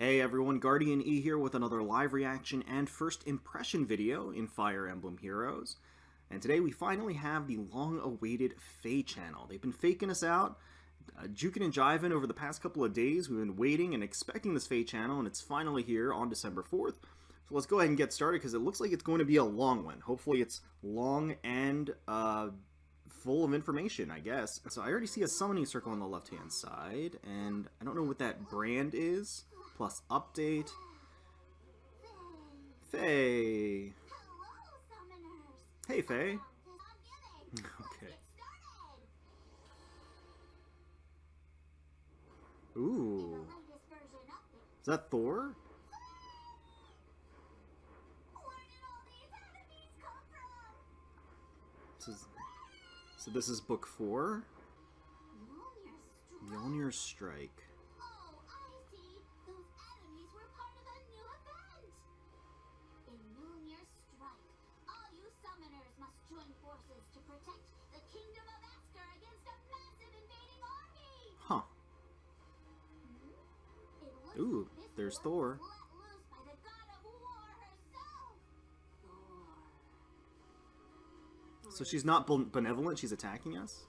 Hey everyone, GuardianE here with another live reaction and first impression video in Fire Emblem Heroes. And today we finally have the long-awaited FEH Channel. They've been faking us out, juking and jiving over the past couple of days. We've been waiting and expecting this FEH Channel, and it's finally here on December 4th. So let's go ahead and get started because it looks like it's going to be a long one. Hopefully it's long and full of information, I guess. So I already see a summoning circle on the left-hand side, and I don't know what that brand is. Plus update. Faye. Hey, Faye. Okay. Ooh. Is that Thor? So this is book 4? Mjolnir's Strike. Huh. Ooh, there's Thor. So she's not benevolent, she's attacking us?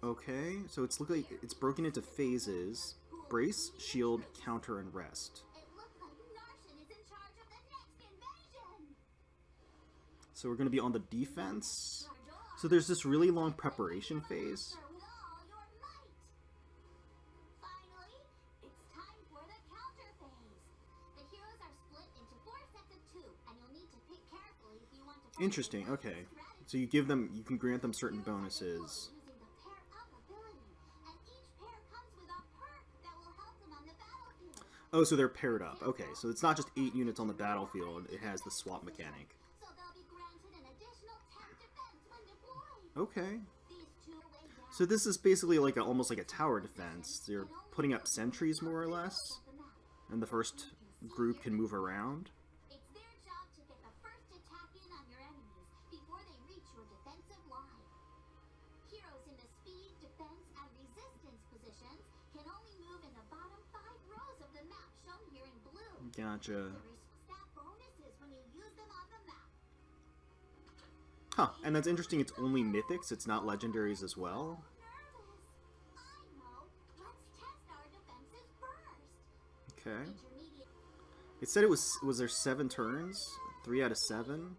Okay, so it's look like it's broken into phases. Brace, shield, counter, and rest. So we're going to be on the defense. So there's this really long preparation phase. Interesting, okay. So you can grant them certain bonuses. Oh, so they're paired up. Okay, so it's not just 8 units on the battlefield, it has the swap mechanic. Okay. So this is basically like almost like a tower defense. You're putting up sentries more or less, and the first group can move around. Gotcha. Huh, and that's interesting, it's only mythics, it's not legendaries as well. Okay. It said it was there 7 turns? 3 out of 7?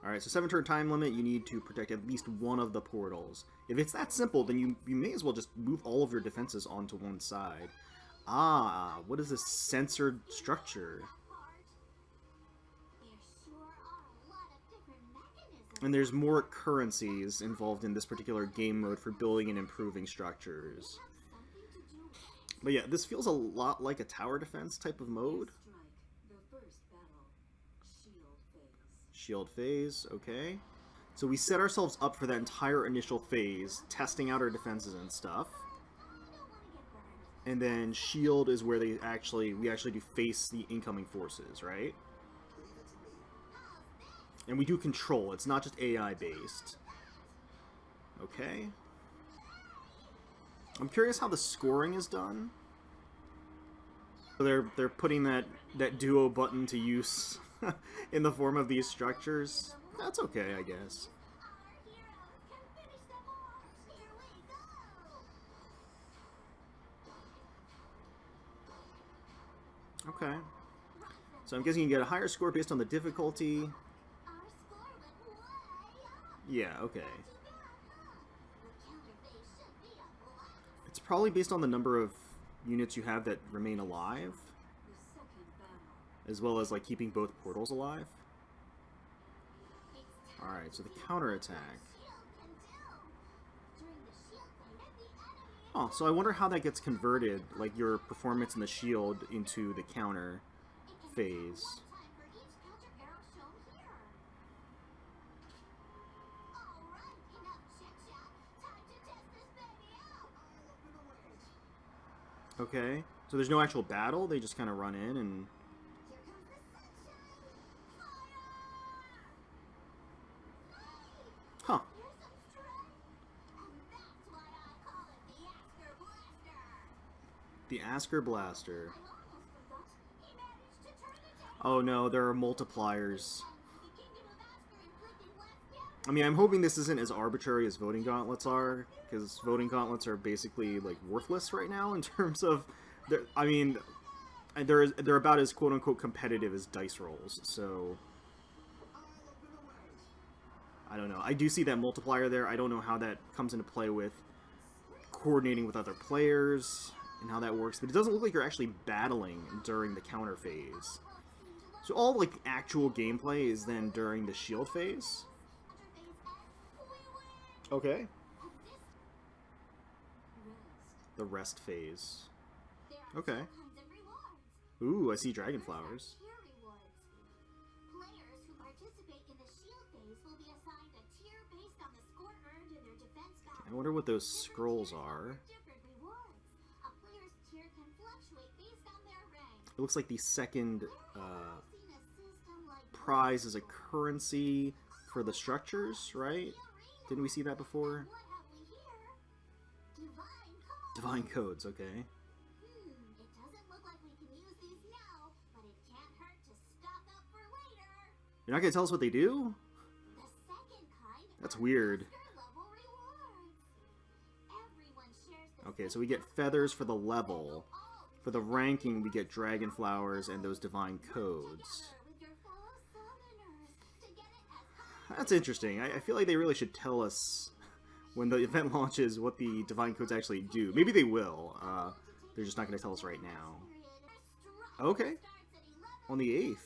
Alright, so 7-turn time limit, you need to protect at least one of the portals. If it's that simple, then you may as well just move all of your defenses onto one side. Ah, what is this censored structure? And there's more currencies involved in this particular game mode for building and improving structures. But yeah, this feels a lot like a tower defense type of mode. Shield phase, okay. So we set ourselves up for that entire initial phase, testing out our defenses and stuff. And then shield is where we actually do face the incoming forces, right? And we do control, it's not just AI based. Okay. I'm curious how the scoring is done. So they're putting that duo button to use in the form of these structures. That's okay, I guess. Okay. So I'm guessing you get a higher score based on the difficulty. Yeah, okay. It's probably based on the number of units you have that remain alive, as well as like keeping both portals alive. Alright, so the counterattack. Oh, so I wonder how that gets converted, like your performance in the shield into the counter phase. Okay, so there's no actual battle, they just kind of run in and... Huh. The Asker Blaster. Oh no, there are multipliers. I mean, I'm hoping this isn't as arbitrary as voting gauntlets are, because voting gauntlets are basically, like, worthless right now in terms of... I mean, they're about as quote-unquote competitive as dice rolls, so... I don't know. I do see that multiplier there. I don't know how that comes into play with coordinating with other players and how that works, but it doesn't look like you're actually battling during the counter phase. So all, like, actual gameplay is then during the shield phase. Okay. The rest phase. Okay. Ooh, I see dragon flowers. I wonder what those scrolls are. It looks like the second prize is a currency for the structures, right? Didn't we see that before? Divine codes, okay. You're not gonna tell us what they do? That's weird. Okay, so we get feathers for the level. For the ranking, we get dragon flowers and those divine codes. That's interesting. I feel like they really should tell us when the event launches what the divine codes actually do. Maybe they will. They're just not going to tell us right now. Okay. On the 8th.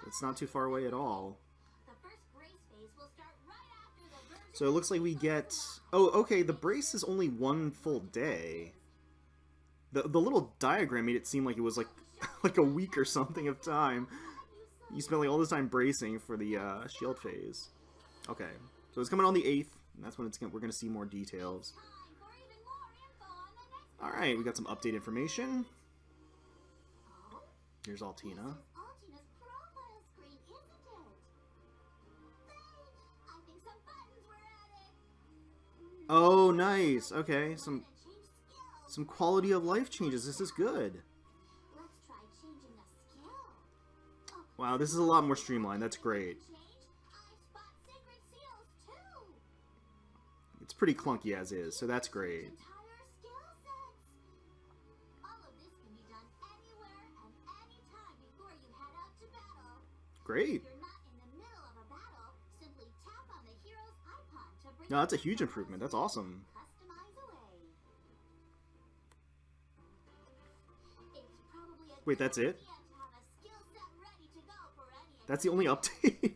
It's not too far away at all. So it looks like we get... Oh, okay, the brace is only one full day. The little diagram made it seem like it was like like a week or something of time. You spent like all this time bracing for the shield phase. Okay, so it's coming on the 8th, and that's when we're going to see more details. Alright, we got some update information. Here's Altina. Oh, nice. Okay, some quality of life changes. This is good. Wow, this is a lot more streamlined. That's great. It's pretty clunky as is, so that's great. Great. No, that's a huge improvement. That's awesome. Wait, that's it? That's the only update?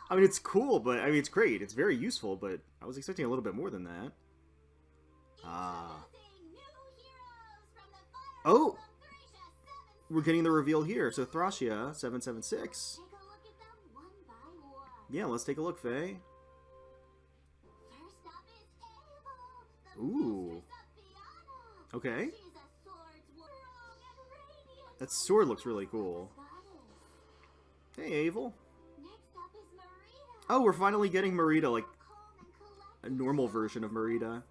I mean, it's cool, but I mean, it's great. It's very useful, but I was expecting a little bit more than that. Oh! We're getting the reveal here. So Thracia 776. Yeah, let's take a look, Faye. Ooh. Okay. That sword looks really cool. Hey, Avel. Oh, we're finally getting Merida, like a normal version of Merida.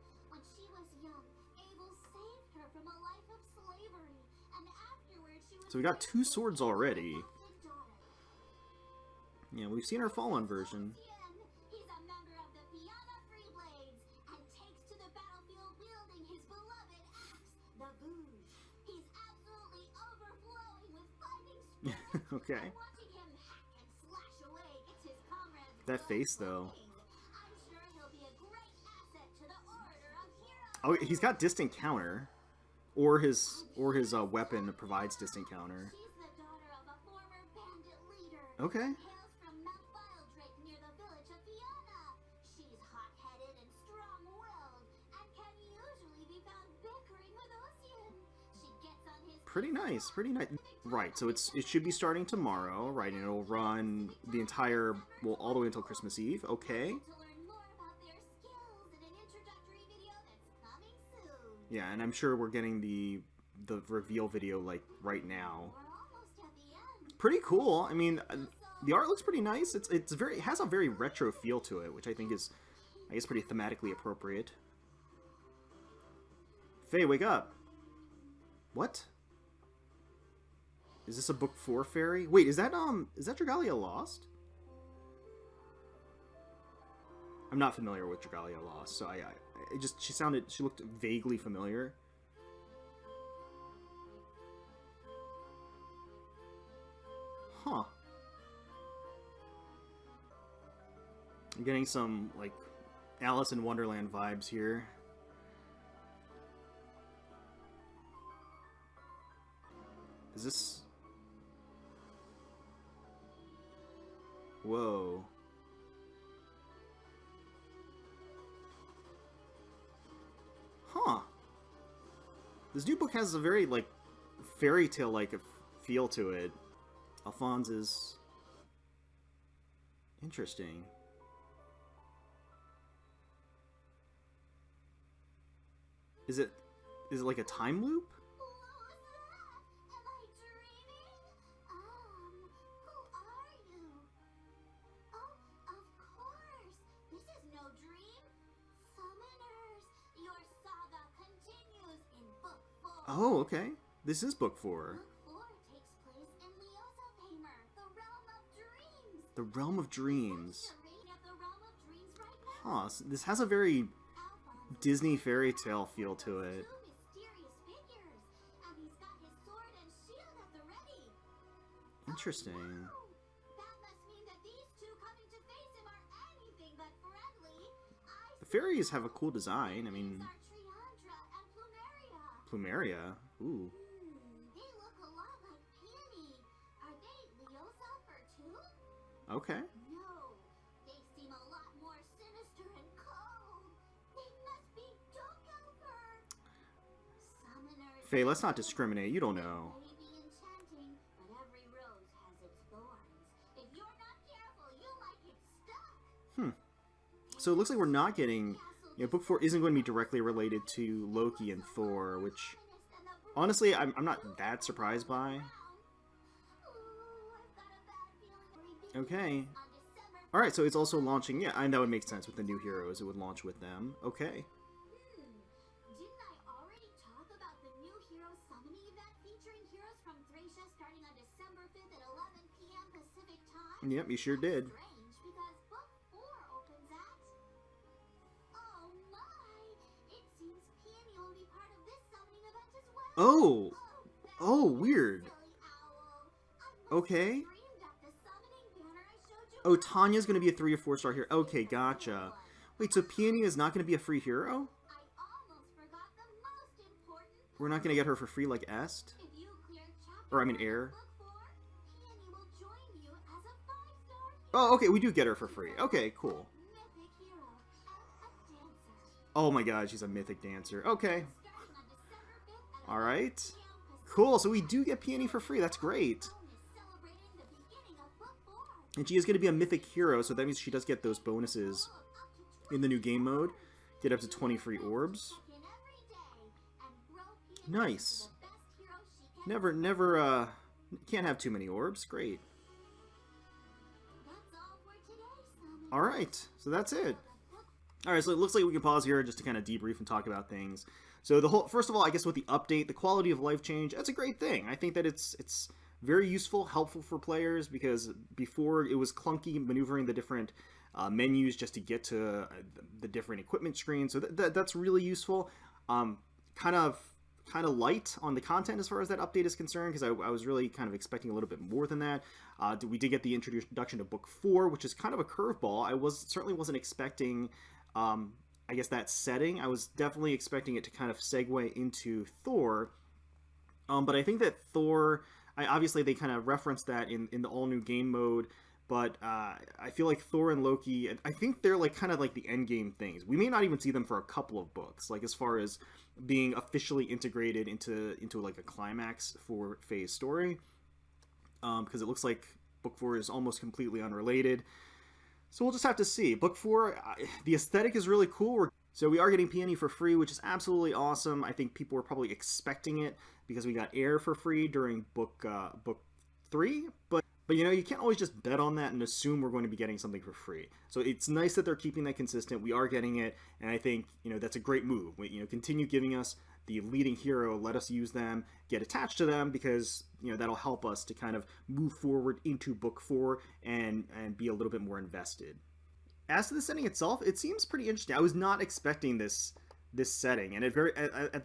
So we got 2 swords already. Yeah, we've seen her fallen version. Okay. That face, though. Oh, he's got distant counter, or his weapon provides distant counter. Okay. Pretty nice, pretty nice. Right, so it should be starting tomorrow, right, and it'll run the entire, well, all the way until Christmas Eve, okay. Yeah, and I'm sure we're getting the reveal video, like, right now. Pretty cool. I mean, the art looks pretty nice. It has a very retro feel to it, which I think is, I guess, pretty thematically appropriate. Faye, wake up. What? Is this a book 4 fairy? Wait, is that Dragalia Lost? I'm not familiar with Dragalia Lost, so she looked vaguely familiar. Huh. I'm getting some, like, Alice in Wonderland vibes here. Is this... Whoa. Huh. This new book has a very, like, fairy tale-like feel to it. Alphonse is... interesting. Is it like a time loop? Oh, okay. This is book 4. Book 4 takes place in Leosafamer, the realm of dreams. The realm of dreams. The realm of dreams right now. Huh. So this has a very Disney fairy tale feel to it. Two mysterious figures, and he's got his sword and shield at the ready. Interesting. Oh, that must mean that these two coming to face him are anything but friendly. The fairies have a cool design. I mean, Are Triandra and Plumeria. Plumeria. Ooh. They look a lot like Peony. Are they Leosafer too? Okay. No, they seem a lot more sinister and cold. They must be Dokelfer. Summoners. Faye, let's not discriminate. You don't know. May be enchanting, but every rose has its thorns. If you're not careful, you might get stuck. So it looks like we're not getting... You know, book 4 isn't going to be directly related to Loki and Thor, which... honestly, I'm not that surprised by. Okay. Alright, so it's also launching... yeah, and that would make sense with the new heroes. It would launch with them. Okay. Didn't I already talk about the new hero summoning event featuring heroes from Thracia starting on December 5th at 11 p.m. Pacific time? Yep, you sure did. Strange, because book 4 opens at... oh my! It seems Peony will be part of this summoning event as well. Oh! that's Oh, weird. silly owl. I must Okay. have dreamed up the summoning banner I showed you. Oh, Tanya's going to be a 3 or 4 star hero. Okay, gotcha. Wait, so Peony is not going to be a free hero? I almost forgot the most important. We're not going to get her for free like Est? If you clear chapter Or, I mean, 1 of Air. book 4, Peony will join you as a 5-star hero. Oh, okay, we do get her for free. Okay, cool. Mythic hero and a dancer. Oh my god, she's a mythic dancer. Okay. Starting on December 5th at Alright. 11 p.m. Pacific. Cool, so we do get Peony for free. That's great. Is celebrating the beginning of book 4. And she is going to be a mythic hero, so that means she does get those bonuses in the new game mode. Get up to 20 free orbs. Check in every day and grow Peony Nice. into the best hero she can Never, can't have too many orbs. Great. That's all for today, Summoner. Alright, so that's it. Book Alright, so it looks like we can pause here just to kind of debrief and talk about things. So first of all, I guess with the update, the quality of life change, that's a great thing. I think that it's very useful, helpful for players, because before it was clunky maneuvering the different menus just to get to the different equipment screens. So that's really useful. Kind of light on the content as far as that update is concerned, because I was really kind of expecting a little bit more than that. We did get the introduction to book 4, which is kind of a curveball. I certainly wasn't expecting, I guess, that setting. I was definitely expecting it to kind of segue into Thor. But I think that Thor, obviously they kind of referenced that in the all new game mode. But I feel like Thor and Loki, I think they're like kind of like the end game things. We may not even see them for a couple of books, like as far as being officially integrated into like a climax for Faye's story, because it looks like book 4 is almost completely unrelated. So we'll just have to see. Book 4, the aesthetic is really cool. So we are getting Peony for free, which is absolutely awesome. I think people were probably expecting it because we got Air for free during book 3, but you know, you can't always just bet on that and assume we're going to be getting something for free. So it's nice that they're keeping that consistent. We are getting it, and I think, you know, that's a great move. You know, continue giving us the leading hero, let us use them, get attached to them, because that'll help us to kind of move forward into book 4 and be a little bit more invested. As to the setting itself, it seems pretty interesting. I was not expecting this setting, and at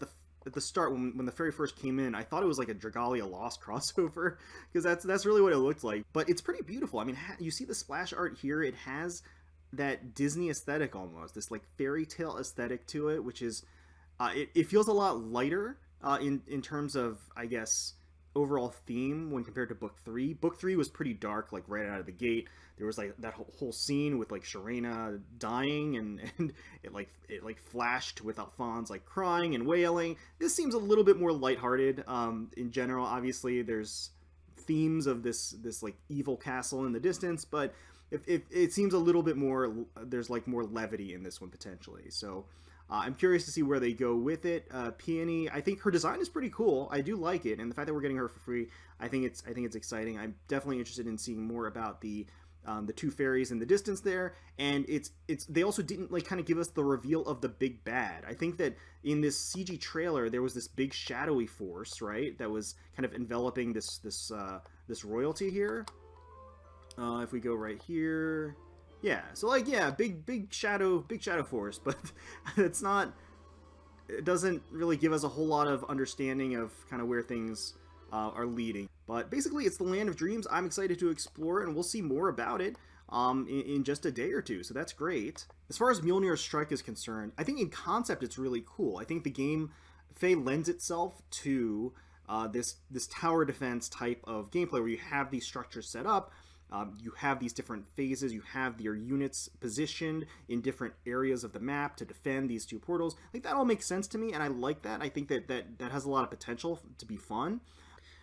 the start, when the very first came in, I thought it was like a Dragalia Lost crossover, because that's really what it looked like. But it's pretty beautiful. I mean, you see the splash art here. It has that Disney aesthetic almost, this like fairy tale aesthetic to it, which is it feels a lot lighter in terms of, I guess, overall theme when compared to book 3. Book 3 was pretty dark, like right out of the gate. There was like that whole scene with like Sharena dying, and it flashed with Alphonse like crying and wailing. This seems a little bit more lighthearted. In general, obviously there's themes of this like evil castle in the distance, but it seems a little bit more, there's like more levity in this one potentially. So I'm curious to see where they go with it. Peony, I think her design is pretty cool. I do like it, and the fact that we're getting her for free, I think it's exciting. I'm definitely interested in seeing more about the 2 fairies in the distance there, and they also didn't like kind of give us the reveal of the big bad. I think that in this CG trailer there was this big shadowy force, right, that was kind of enveloping this royalty here. If we go right here. Yeah, so like, yeah, big shadow force, but it doesn't really give us a whole lot of understanding of kind of where things are leading. But basically, it's the Land of Dreams. I'm excited to explore, and we'll see more about it in just a day or two, so that's great. As far as Mjolnir's Strike is concerned, I think in concept it's really cool. I think the game lends itself to this tower defense type of gameplay where you have these structures set up. You have these different phases, you have your units positioned in different areas of the map to defend these 2 portals. Like, that all makes sense to me, and I like that. I think that has a lot of potential to be fun.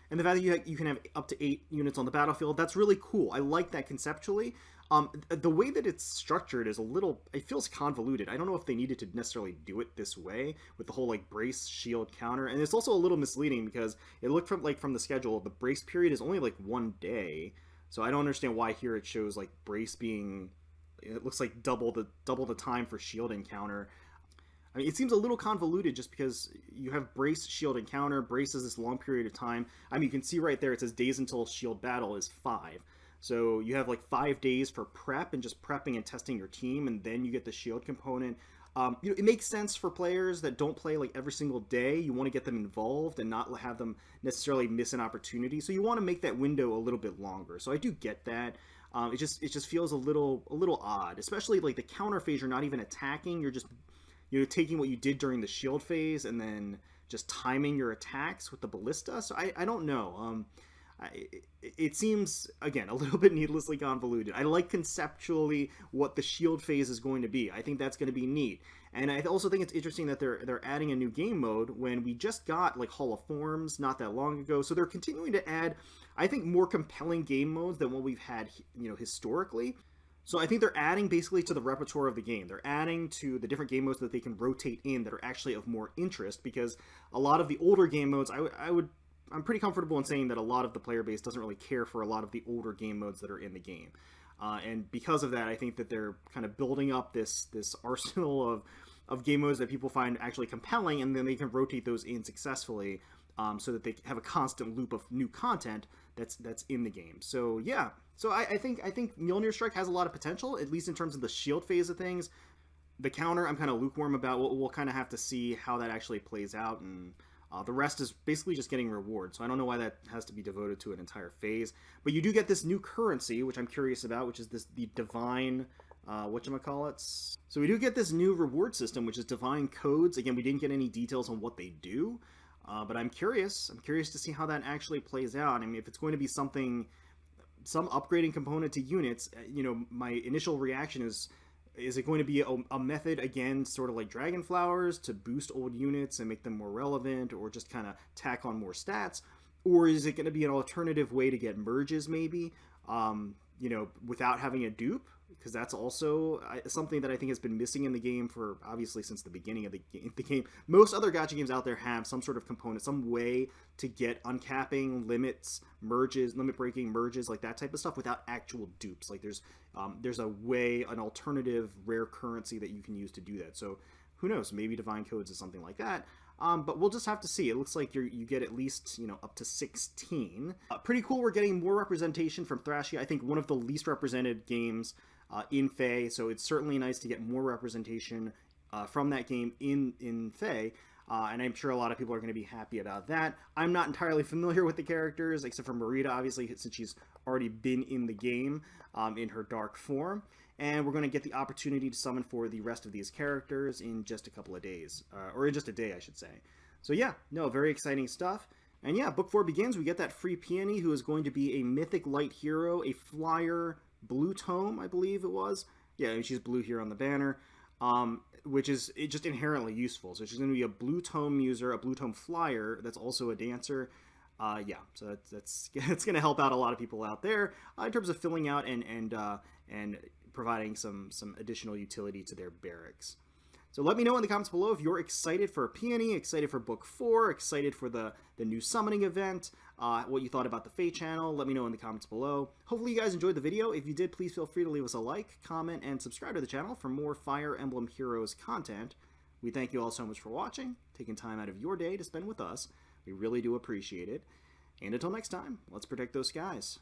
And the fact that you can have up to 8 units on the battlefield, that's really cool. I like that conceptually. The way that it's structured is it feels convoluted. I don't know if they needed to necessarily do it this way with the whole like brace, shield, counter. And it's also a little misleading because it looked from the schedule, the brace period is only like 1 day. So I don't understand why here it shows like brace being, it looks like double the time for shield and counter. I mean, it seems a little convoluted just because you have brace, shield, and counter. Brace is this long period of time. I mean, you can see right there it says days until shield battle is 5. So you have like 5 days for prep and just prepping and testing your team, and then you get the shield component. It makes sense for players that don't play like every single day. You want to get them involved and not have them necessarily miss an opportunity. So you want to make that window a little bit longer. So I do get that. It just feels a little odd, especially like the counter phase. You're not even attacking. You're taking what you did during the shield phase and then just timing your attacks with the ballista. So I don't know. It seems, again, a little bit needlessly convoluted. I like conceptually what the shield phase is going to be. I think that's going to be neat. And I also think it's interesting that they're adding a new game mode when we just got like Hall of Forms not that long ago. So they're continuing to add, I think, more compelling game modes than what we've had, historically. So I think they're adding basically to the repertoire of the game. They're adding to the different game modes that they can rotate in that are actually of more interest, because a lot of the older game modes, I'm pretty comfortable in saying that a lot of the player base doesn't really care for a lot of the older game modes that are in the game. And because of that, I think that they're kind of building up this arsenal of game modes that people find actually compelling, and then they can rotate those in successfully, so that they have a constant loop of new content that's in the game. So yeah, so I think Mjolnir Strike has a lot of potential, at least in terms of the shield phase of things. The counter, I'm kind of lukewarm about. We'll kind of have to see how that actually plays out, and the rest is basically just getting rewards, so I don't know why that has to be devoted to an entire phase. But you do get this new currency, which I'm curious about, which is the divine, whatchamacallits. So we do get this new reward system, which is divine codes. Again, we didn't get any details on what they do, but I'm curious. I'm curious to see how that actually plays out. I mean, if it's going to be some upgrading component to units, my initial reaction is it going to be a method, again, sort of like Dragon Flowers, to boost old units and make them more relevant, or just kind of tack on more stats? Or is it going to be an alternative way to get merges, maybe, without having a dupe? Because that's also something that I think has been missing in the game for, obviously, since the beginning of the game. Most other gacha games out there have some sort of component, some way to get uncapping, limits, merges, limit breaking, merges, like that type of stuff without actual dupes. Like there's a way, an alternative rare currency that you can use to do that. So who knows? Maybe Divine Codes is something like that. but we'll just have to see. It looks like you get at least, you know, up to 16. Pretty cool. We're getting more representation from Thrashia. I think one of the least represented games in FEH, so it's certainly nice to get more representation from that game in FEH. And I'm sure a lot of people are going to be happy about that. I'm not entirely familiar with the characters, except for Marita, obviously, since she's already been in the game in her dark form. And we're going to get the opportunity to summon for the rest of these characters in just a couple of days. Or in just a day, I should say. So yeah, no, very exciting stuff. And yeah, Book 4 begins. We get that free peony, who is going to be a mythic light hero, a flyer, blue tome, I believe it was. Yeah, she's blue here on the banner. Which is just inherently useful. So she's going to be a blue tome user, a blue tome flyer that's also a dancer. Yeah, so that's going to help out a lot of people out there in terms of filling out and providing some additional utility to their barracks. So let me know in the comments below if you're excited for Peony, excited for Book 4, excited for the new summoning event, what you thought about the FEH channel. Let me know in the comments below. Hopefully you guys enjoyed the video. If you did, please feel free to leave us a like, comment, and subscribe to the channel for more Fire Emblem Heroes content. We thank you all so much for watching, taking time out of your day to spend with us. We really do appreciate it. And until next time, let's protect those skies.